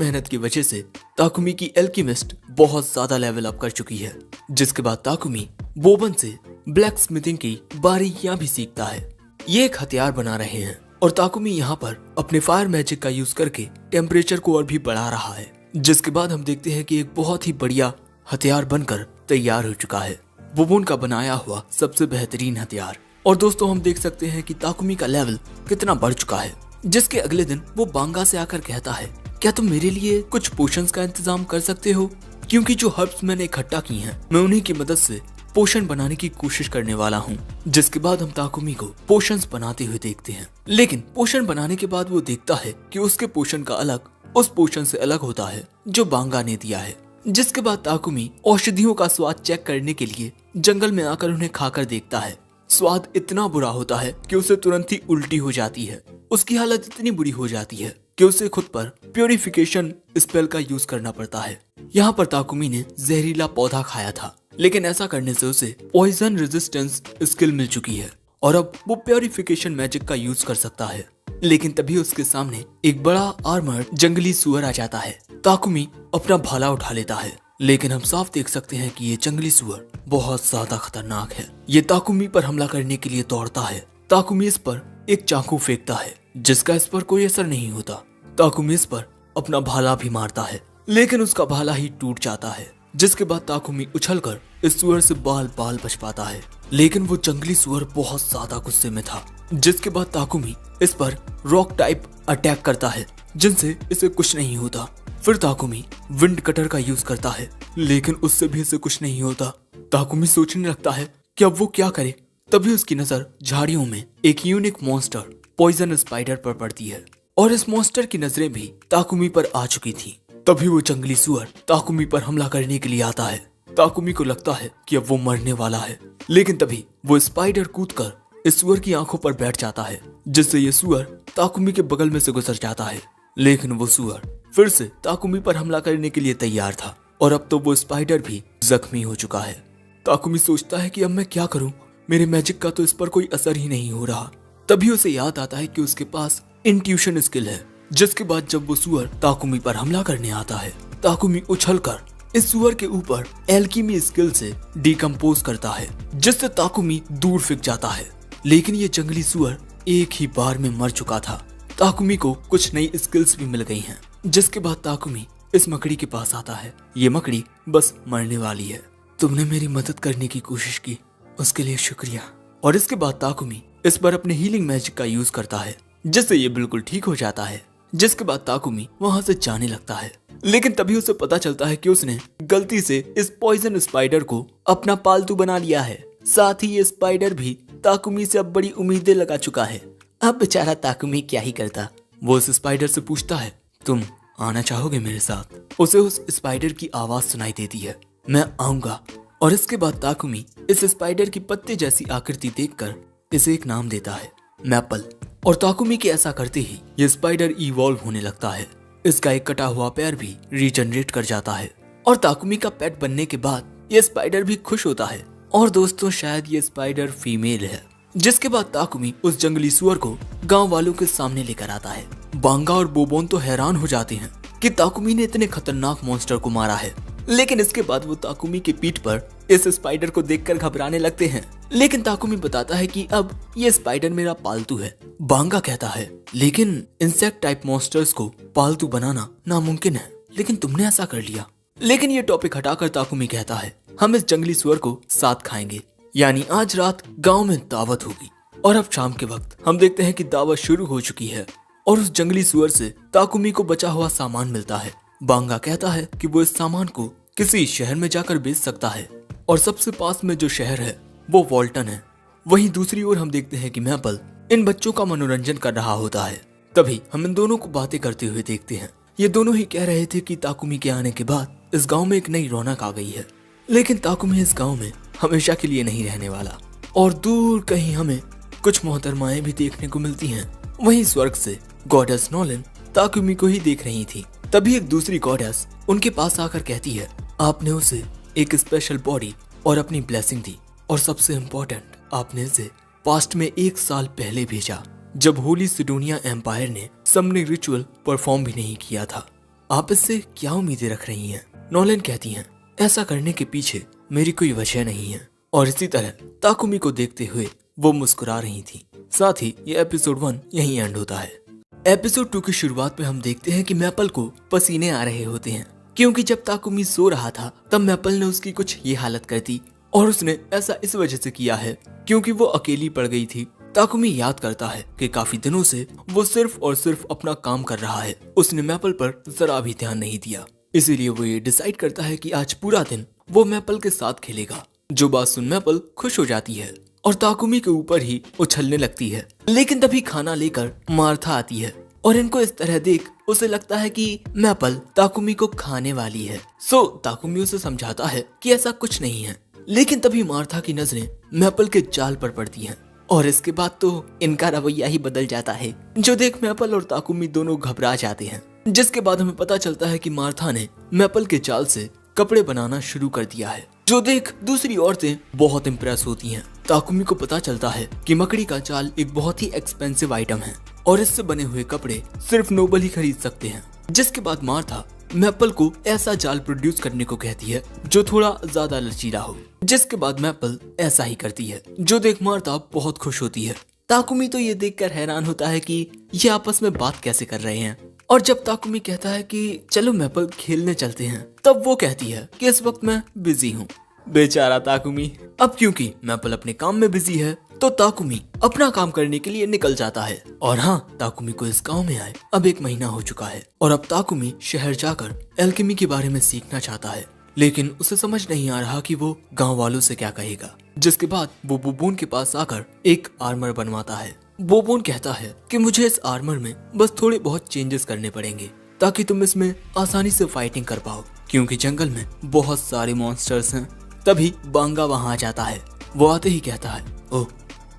मेहनत की वजह से ताकुमी की एल्केमिस्ट बहुत ज्यादा लेवल अप कर चुकी है, जिसके बाद ताकुमी बोबन से ब्लैक स्मिथिंग की बारीकियां भी सीखता है। ये एक हथियार बना रहे हैं और ताकुमी यहाँ पर अपने फायर मैजिक का यूज करके टेम्परेचर को और भी बढ़ा रहा है, जिसके बाद हम देखते हैं कि एक बहुत ही बढ़िया हथियार बनकर तैयार हो चुका है, बोबन का बनाया हुआ सबसे बेहतरीन हथियार। और दोस्तों हम देख सकते हैं कि ताकुमी का लेवल कितना बढ़ चुका है, जिसके अगले दिन वो बांगा से आकर कहता है, क्या तुम मेरे लिए कुछ पोशंस का इंतजाम कर सकते हो, क्योंकि जो हर्ब्स मैंने इकट्ठा की हैं मैं उन्हीं की मदद से पोशन बनाने की कोशिश करने वाला हूँ। जिसके बाद हम ताकुमी को पोशंस बनाते हुए देखते हैं, लेकिन पोशन बनाने के बाद वो देखता है कि उसके पोशन का अलग उस पोशन से अलग होता है जो बांगा ने दिया है। जिसके बाद ताकुमी औषधियों का स्वाद चेक करने के लिए जंगल में आकर उन्हें खाकर देखता है। स्वाद इतना बुरा होता है कि उसे तुरंत ही उल्टी हो जाती है। उसकी हालत इतनी बुरी हो जाती है कि उसे खुद पर प्योरिफिकेशन स्पेल का यूज करना पड़ता है। यहाँ पर ताकुमी ने जहरीला पौधा खाया था, लेकिन ऐसा करने से उसे पॉइजन रेजिस्टेंस स्किल मिल चुकी है और अब वो प्योरिफिकेशन मैजिक का यूज कर सकता है। लेकिन तभी उसके सामने एक बड़ा आर्मर्ड जंगली सुअर आ जाता है। ताकुमी अपना भाला उठा लेता है, लेकिन हम साफ देख सकते हैं कि ये जंगली सुअर बहुत ज्यादा खतरनाक है। ये ताकुमी पर हमला करने के लिए दौड़ता है। ताकुमी इस पर एक चाकू फेंकता है, जिसका इस पर कोई असर नहीं होता। ताकुमी इस पर अपना भाला भी मारता है, लेकिन उसका भाला ही टूट जाता है। जिसके बाद ताकुमी उछलकर इस सुअर से बाल बाल बच पाता है, लेकिन वो जंगली सुअर बहुत ज्यादा गुस्से में था। जिसके बाद ताकुमी इस पर रॉक टाइप अटैक करता है, जिनसे इसे कुछ नहीं होता। फिर ताकुमी विंड कटर का यूज करता है, लेकिन उससे भी इसे कुछ नहीं होता। ताकुमी सोचने लगता है कि अब वो क्या करे। तभी उसकी नजर झाड़ियों में एक यूनिक मॉन्स्टर पॉइजन स्पाइडर पर पड़ती है और इस मॉन्स्टर की नजरें भी ताकुमी पर आ चुकी थी। तभी वो जंगली सुअर ताकुमी पर हमला करने के लिए आता है। ताकुमी को लगता है कि अब वो मरने वाला है, लेकिन तभी वो स्पाइडर कूदकर इस सुअर की आंखों पर बैठ जाता है, जिससे ये सुअर ताकुमी के बगल में से गुजर जाता है। लेकिन वो सुअर फिर से ताकुमी पर हमला करने के लिए तैयार था और अब तो वो स्पाइडर भी जख्मी हो चुका है। ताकुमी सोचता है कि अब मैं क्या करूं, मेरे मैजिक का तो इस पर कोई असर ही नहीं हो रहा। तभी उसे याद आता है कि उसके पास इंट्यूशन स्किल है। जिसके बाद जब वो सुअर ताकुमी पर हमला करने आता है, ताकुमी उछलकर इस सुअर के ऊपर एल्कीमी स्किल से डिकम्पोज करता है, जिससे ताकुमी दूर फेंक जाता है। लेकिन ये जंगली सुअर एक ही बार में मर चुका था। ताकुमी को कुछ नई स्किल्स भी मिल गई हैं। जिसके बाद ताकुमी इस मकड़ी के पास आता है। ये मकड़ी बस मरने वाली है। तुमने मेरी मदद करने की कोशिश की, उसके लिए शुक्रिया। और इसके बाद ताकुमी इस पर अपने हीलिंग मैजिक का यूज करता है, जिससे ये बिल्कुल ठीक हो जाता है। जिसके बाद ताकुमी वहां से जाने लगता है, लेकिन तभी उसे पता चलता है कि उसने गलती से इस पॉइजन स्पाइडर को अपना पालतू बना लिया है। साथ ही ये स्पाइडर भी ताकुमी से अब बड़ी उम्मीदें लगा चुका है। अब बेचारा ताकुमी क्या ही करता। वो उस स्पाइडर से पूछता है, तुम आना चाहोगे मेरे साथ? उसे उस स्पाइडर की आवाज सुनाई देती है, मैं आऊंगा। और इसके बाद ताकुमी इस स्पाइडर की पत्ते जैसी आकृति देखकर इसे एक नाम देता है, मैपल। और ताकुमी के ऐसा करते ही ये स्पाइडर इवॉल्व होने लगता है। इसका एक कटा हुआ पैर भी रीजनरेट कर जाता है और ताकुमी का पेट बनने के बाद ये स्पाइडर भी खुश होता है। और दोस्तों शायद ये स्पाइडर फीमेल है। जिसके बाद ताकुमी उस जंगली सुअर को गांव वालों के सामने लेकर आता है। बांगा और बोबोन तो हैरान हो जाते हैं कि ताकुमी ने इतने खतरनाक मॉन्स्टर को मारा है, लेकिन इसके बाद वो ताकुमी की पीठ पर इस स्पाइडर को देखकर घबराने लगते हैं। लेकिन ताकुमी बताता है कि अब ये स्पाइडर मेरा पालतू है। बांगा कहता है, लेकिन इंसेक्ट टाइप मॉन्स्टर्स को पालतू बनाना नामुमकिन है, लेकिन तुमने ऐसा कर लिया। लेकिन ये टॉपिक हटाकर ताकुमी कहता है, हम इस जंगली सुअर को साथ खाएंगे, यानी आज रात गांव में दावत होगी। और अब शाम के वक्त हम देखते हैं कि दावत शुरू हो चुकी है और उस जंगली सुअर से ताकुमी को बचा हुआ सामान मिलता है। बांगा कहता है कि वो इस सामान को किसी शहर में जाकर बेच सकता है और सबसे पास में जो शहर है वो वॉल्टन है। वहीं दूसरी ओर हम देखते हैं कि मैपल इन बच्चों का मनोरंजन कर रहा होता है। तभी हम इन दोनों को बातें करते हुए देखते हैं। ये दोनों ही कह रहे थे कि ताकुमी के आने के बाद इस गांव में एक नई रौनक आ गई है, लेकिन ताकुमी इस गांव में हमेशा के लिए नहीं रहने वाला। और दूर कहीं हमें कुछ मोहतरमाएं भी देखने को मिलती हैं। वहीं स्वर्ग से गॉडेस नॉलन ताकुमी को ही देख रही थी। तभी एक दूसरी गॉडेस उनके पास आकर कहती है, आपने उसे एक स्पेशल बॉडी और अपनी ब्लेसिंग दी, और सबसे इम्पोर्टेंट आपने इसे पास्ट में 1 साल पहले भेजा, जब होली सिडोनिया एम्पायर ने समनिंग रिचुअल परफॉर्म भी नहीं किया था। आप इससे क्या उम्मीदें रख रही हैं? नोलन कहती हैं, ऐसा करने के पीछे मेरी कोई वजह नहीं है। और इसी तरह ताकुमी को देखते हुए वो मुस्कुरा रही थी। साथ ही ये एपिसोड 1 यहीं एंड होता है। एपिसोड 2 की शुरुआत में हम देखते हैं कि मैपल को पसीने आ रहे होते हैं, क्योंकि जब ताकुमी सो रहा था तब मैपल ने उसकी कुछ ये हालत कर दी। और उसने ऐसा इस वजह से किया है क्योंकि वो अकेली पड़ गई थी। ताकुमी याद करता है कि काफी दिनों से वो सिर्फ और सिर्फ अपना काम कर रहा है, उसने मैपल पर जरा भी ध्यान नहीं दिया। इसीलिए वो ये डिसाइड करता है कि आज पूरा दिन वो मैपल के साथ खेलेगा। जो बात सुन मैपल खुश हो जाती है और ताकुमी के ऊपर ही उछलने लगती है। लेकिन तभी खाना लेकर मार्था आती है और इनको इस तरह देख उसे लगता है कि मैपल ताकुमी को खाने वाली है। सो ताकुमी उसे समझाता है कि ऐसा कुछ नहीं है। लेकिन तभी मार्था की नजरें मैपल के जाल पर पड़ती हैं और इसके बाद तो इनका रवैया ही बदल जाता है, जो देख मैपल और ताकुमी दोनों घबरा जाते हैं। जिसके बाद हमें पता चलता है कि मार्था ने मैपल के जाल से कपड़े बनाना शुरू कर दिया है, जो देख दूसरी औरतें बहुत इम्प्रेस होती हैं। ताकुमी को पता चलता है कि मकड़ी का जाल एक बहुत ही एक्सपेंसिव आइटम है और इससे बने हुए कपड़े सिर्फ नोबल ही खरीद सकते हैं। जिसके बाद मार्था मैपल को ऐसा जाल प्रोड्यूस करने को कहती है जो थोड़ा ज्यादा लचीला हो। जिसके बाद मैपल ऐसा ही करती है, जो देख मार्था बहुत खुश होती है। ताकुमी तो ये देखकर हैरान होता है कि ये आपस में बात कैसे कर रहे हैं। और जब ताकुमी कहता है कि चलो मैपल खेलने चलते हैं, तब वो कहती है कि इस वक्त मैं बिजी हूँ। बेचारा ताकुमी। अब क्योंकि मैपल अपने काम में बिजी है तो ताकुमी अपना काम करने के लिए निकल जाता है। और हाँ, ताकुमी को इस गांव में आए अब 1 महीना हो चुका है और अब ताकुमी शहर जाकर एल्केमी के बारे में सीखना चाहता है। लेकिन उसे समझ नहीं आ रहा कि वो गांव वालों से क्या कहेगा। जिसके बाद वो बोबोन के पास आकर एक आर्मर बनवाता है। बोबोन कहता है कि मुझे इस आर्मर में बस थोड़े बहुत चेंजेस करने पड़ेंगे ताकि तुम इसमें आसानी से फाइटिंग कर पाओ, क्योंकि जंगल में बहुत सारे मॉन्स्टर्स हैं। तभी बांगा वहां आ जाता है। वो आते ही कहता है, ओह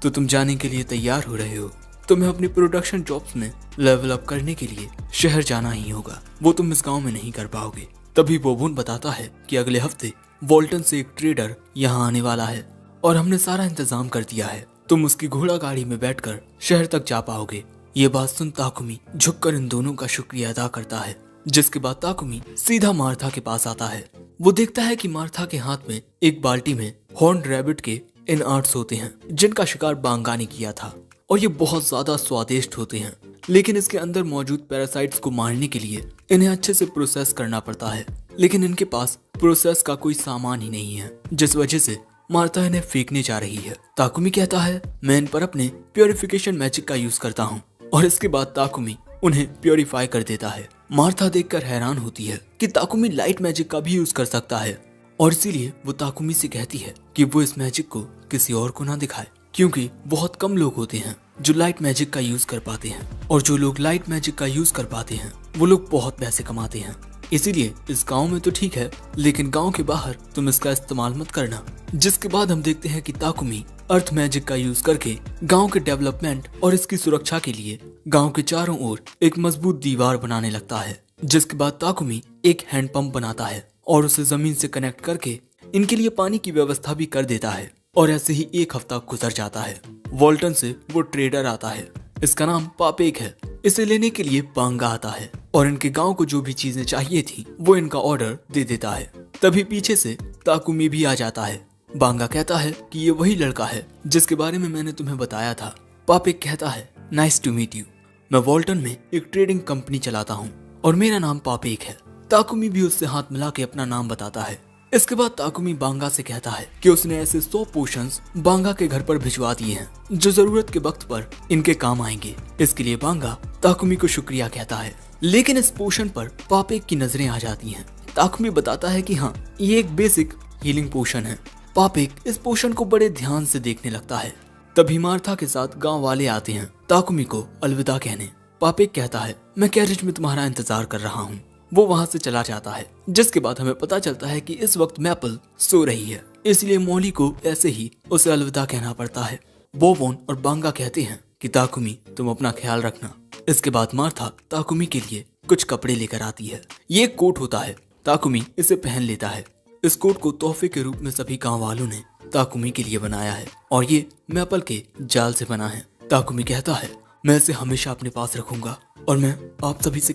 तो तुम जाने के लिए तैयार हो रहे हो। तुम्हें अपनी प्रोडक्शन जॉब्स में लेवल अप करने के लिए शहर जाना ही होगा, वो तुम इस गांव में नहीं कर पाओगे। तभी बोबोन बताता है कि अगले हफ्ते वॉल्टन से एक ट्रेडर यहाँ आने वाला है और हमने सारा इंतजाम कर दिया है। तुम उसकी घोड़ा गाड़ी में बैठकर शहर तक जा पाओगे। ये बात सुन ताकुमी झुककर इन दोनों का शुक्रिया अदा करता है। जिसके बाद ताकुमी सीधा मार्था के पास आता है। वो देखता है कि मार्था के हाथ में एक बाल्टी में हॉर्न रैबिट के इन आर्ट्स होते हैं जिनका शिकार बांगा ने किया था और ये बहुत ज्यादा स्वादिष्ट होते हैं। लेकिन इसके अंदर मौजूद पैरासाइट्स को मारने के लिए इन्हें अच्छे से प्रोसेस करना पड़ता है। लेकिन इनके पास प्रोसेस का कोई सामान ही नहीं है, जिस वजह से मार्था इन्हें फेंकने जा रही है। ताकुमी कहता है मैं इन पर अपने प्योरिफिकेशन मैजिक का यूज करता हूँ और इसके बाद ताकुमी उन्हें प्योरीफाई कर देता है। मार्था देखकर हैरान होती है कि ताकुमी लाइट मैजिक का भी यूज कर सकता है और इसीलिए वो ताकुमी से कहती है कि वो इस मैजिक को किसी और को ना दिखाए, क्योंकि बहुत कम लोग होते हैं जो लाइट मैजिक का यूज कर पाते हैं और जो लोग लाइट मैजिक का यूज कर पाते हैं वो लोग बहुत पैसे कमाते हैं। इसीलिए इस गांव में तो ठीक है, लेकिन गांव के बाहर तुम इसका इस्तेमाल मत करना। जिसके बाद हम देखते हैं कि ताकुमी अर्थ मैजिक का यूज करके गांव के डेवलपमेंट और इसकी सुरक्षा के लिए गांव के चारों ओर एक मजबूत दीवार बनाने लगता है। जिसके बाद ताकुमी एक हैंडपंप बनाता है और उसे जमीन से कनेक्ट करके इनके लिए पानी की व्यवस्था भी कर देता है। और ऐसे ही 1 हफ्ता गुजर जाता है। वॉल्टन से वो ट्रेडर आता है, इसका नाम पापेक है। इसे लेने के लिए बांगा आता है और इनके गांव को जो भी चीजें चाहिए थी वो इनका ऑर्डर दे देता है। तभी पीछे से ताकुमी भी आ जाता है। बांगा कहता है कि ये वही लड़का है जिसके बारे में मैंने तुम्हें बताया था। पापेक कहता है नाइस टू मीट यू, मैं वॉल्टन में एक ट्रेडिंग कंपनी चलाता हूँ और मेरा नाम पापेक है। ताकुमी भी उससे हाथ मिला के अपना नाम बताता है। इसके बाद ताकुमी बांगा से कहता है कि उसने ऐसे 100 पोशंस बांगा के घर पर भिजवा दिए हैं जो जरूरत के वक्त पर इनके काम आएंगे। इसके लिए बांगा ताकुमी को शुक्रिया कहता है। लेकिन इस पोशन पर पापेक की नजरें आ जाती हैं। ताकुमी बताता है कि हाँ, ये एक बेसिक हीलिंग पोशन है। पापेक इस पोशन को बड़े ध्यान से देखने लगता है। तभी मार्था के साथ गांव वाले आते हैं ताकुमी को अलविदा कहने। पापेक कहता है मैं कैरेज में तुम्हारा इंतजार कर रहा हूँ। वो वहाँ से चला जाता है। जिसके बाद हमें पता चलता है कि इस वक्त मैपल सो रही है, इसलिए मॉली को ऐसे ही उसे अलविदा कहना पड़ता है। बोबोन और बांगा कहते हैं कि ताकुमी तुम अपना ख्याल रखना। इसके बाद मार्था ताकुमी के लिए कुछ कपड़े लेकर आती है। ये एक कोट होता है। ताकुमी इसे पहन लेता है। इस कोट को तोहफे के रूप में सभी गांव वालों ने ताकुमी के लिए बनाया है और ये मैपल के जाल से बना है। ताकुमी कहता है मैं इसे हमेशा अपने पास रखूंगा और मैं आप सभी से